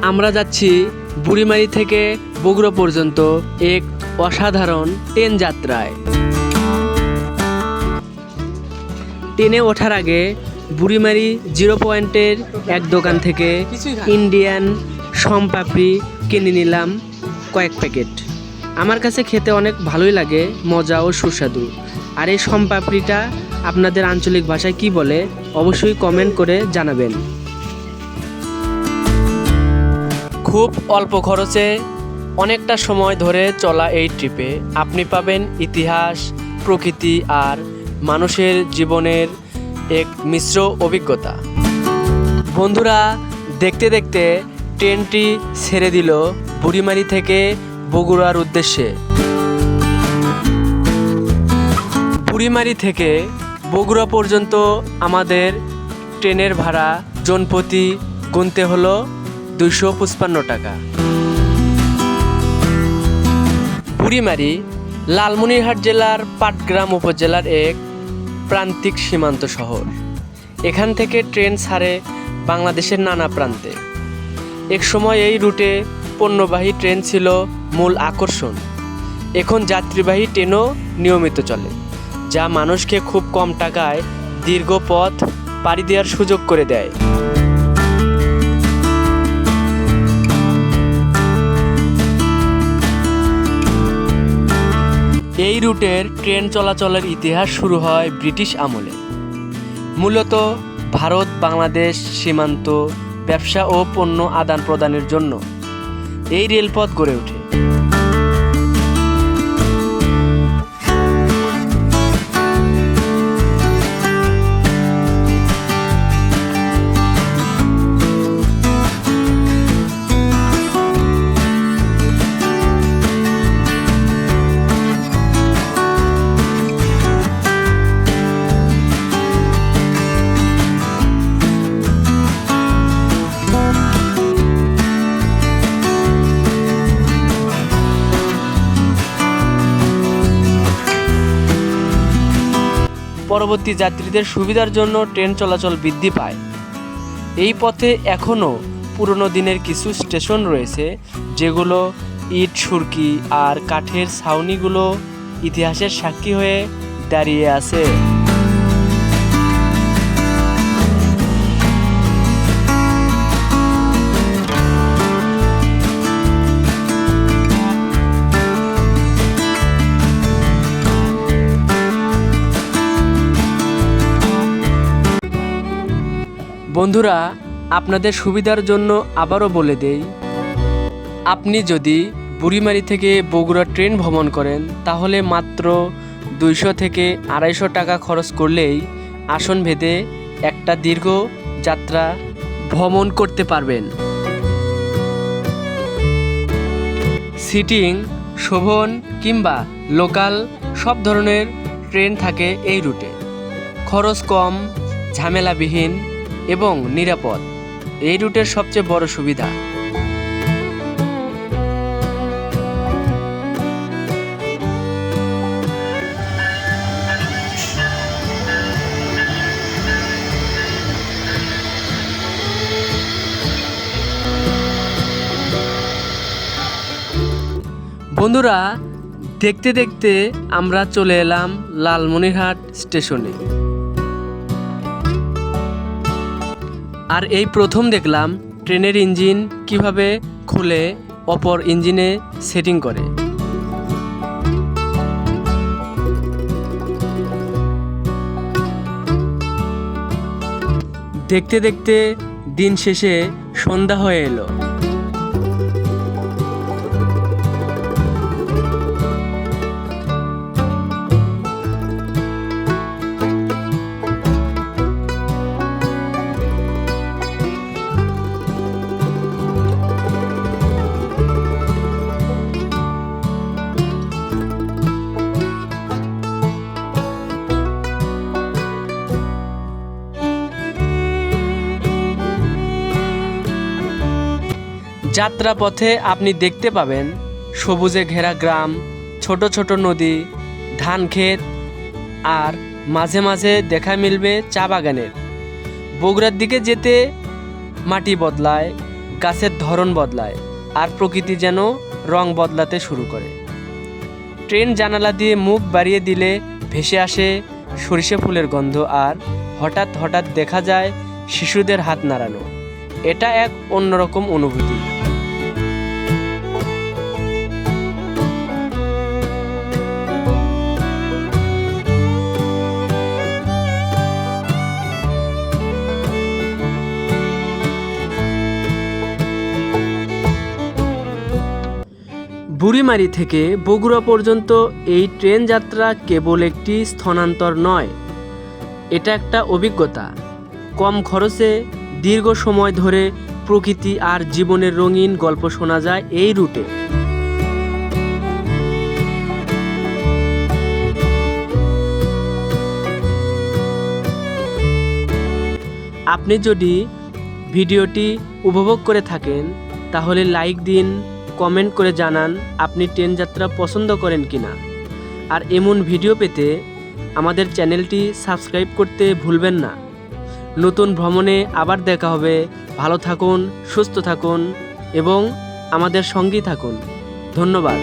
আমরা যাচ্ছি বুড়িমারি থেকে বগুড়া পর্যন্ত এক অসাধারণ ট্রেন যাত্রায়। ট্রেনে ওঠার আগে বুড়িমারি 0 পয়েন্টের এক দোকান থেকে ইন্ডিয়ান সোমপাপড়ি কিনে নিলাম কয়েক প্যাকেট। আমার কাছে খেতে অনেক ভালোই লাগে, মজা ও সুস্বাদু। আর এই সোমপাপড়িটা আপনাদের আঞ্চলিক ভাষায় কি বলে অবশ্যই কমেন্ট করে জানাবেন। খুব অল্প খরচে অনেকটা সময় ধরে চলা এই ট্রিপে আপনি পাবেন ইতিহাস, প্রকৃতি আর মানুষের জীবনের এক মিশ্র অভিজ্ঞতা। বন্ধুরা, দেখতে দেখতে ট্রেনটি ছেড়ে দিল বুড়িমারি থেকে বগুড়ার উদ্দেশ্যে। বুড়িমারি থেকে বগুড়া পর্যন্ত আমাদের ট্রেনের ভাড়া জনপ্রতি গুনতে হলো 255 টাকা। বুড়িমারি লালমনিরহাট জেলার পাটগ্রাম উপজেলার এক প্রান্তিক সীমান্ত শহর। এখান থেকে ট্রেন ছাড়ে বাংলাদেশের নানা প্রান্তে। এক সময় এই রুটে পণ্যবাহী ট্রেন ছিল মূল আকর্ষণ। এখন যাত্রীবাহী ট্রেনও নিয়মিত চলে, যা মানুষকে খুব কম টাকায় দীর্ঘ পথ পাড়ি দেওয়ার সুযোগ করে দেয়। এই রুটের ট্রেন চলাচলের ইতিহাস শুরু হয় ব্রিটিশ আমলে। মূলত ভারত বাংলাদেশ সীমান্ত ব্যবসা ও পণ্য আদান প্রদানের জন্য এই রেলপথ গড়ে ওঠে। পরবর্তী যাত্রীদের সুবিধার জন্য ট্রেন চলাচল বৃদ্ধি পায়। এই পথে এখনও পুরনো দিনের কিছু স্টেশন রয়েছে, যেগুলো ইট, সুরকি আর কাঠের ছাউনিগুলো ইতিহাসের সাক্ষী হয়ে দাঁড়িয়ে আছে। বন্ধুরা, আপনাদের সুবিধার জন্য আবারও বলে দেই, আপনি যদি বুড়িমারি থেকে বগুড়া ট্রেন ভ্রমণ করেন তাহলে মাত্র 200 থেকে 250 টাকা খরচ করলেই আসন ভেদে একটা দীর্ঘ যাত্রা ভ্রমণ করতে পারবেন। সিটিং, শোভন কিংবা লোকাল সব ধরনের ট্রেন থাকে এই রুটে। খরচ কম, ঝামেলাবিহীন এবং নিরাপদ এই রুটের সবচেয়ে বড় সুবিধা। বন্ধুরা, দেখতে দেখতে আমরা চলে এলাম লালমনিরহাট স্টেশনে। আর এই প্রথম দেখলাম ট্রেনের ইঞ্জিন কিভাবে খুলে অপর ইঞ্জিনে সেটিং করে। দেখতে দেখতে দিন শেষে সন্ধ্যা হয়ে এলো। যাত্রাপথে আপনি দেখতে পাবেন সবুজে ঘেরা গ্রাম, ছোট ছোট নদী, ধান ক্ষেত আর মাঝে মাঝে দেখা মিলবে চা বাগানের। বগুড়ার দিকে যেতে মাটি বদলায়, গাছের ধরন বদলায় আর প্রকৃতি যেন রং বদলাতে শুরু করে। ট্রেন জানালা দিয়ে মুখ বাড়িয়ে দিলে ভেসে আসে সরিষা ফুলের গন্ধ, আর হঠাৎ হঠাৎ দেখা যায় শিশুদের হাত নাড়ানো। এটা এক অন্যরকম অনুভূতি। বুড়িমারি থেকে বগুড়া পর্যন্ত এই ট্রেন যাত্রা কেবল একটি স্থানান্তর নয়, এটা একটা অভিজ্ঞতা। কম খরচে দীর্ঘ সময় ধরে প্রকৃতি আর জীবনের রঙিন গল্প শোনা যায় এই রুটে। আপনি যদি ভিডিওটি উপভোগ করে থাকেন তাহলে লাইক দিন, কমেন্ট করে জানান আপনি ট্রেন যাত্রা পছন্দ করেন কিনা। আর এমন ভিডিও পেতে আমাদের চ্যানেলটি সাবস্ক্রাইব করতে ভুলবেন না। নতুন ভ্রমণে আবার দেখা হবে। ভালো থাকুন, সুস্থ থাকুন এবং আমাদের সঙ্গী থাকুন। ধন্যবাদ।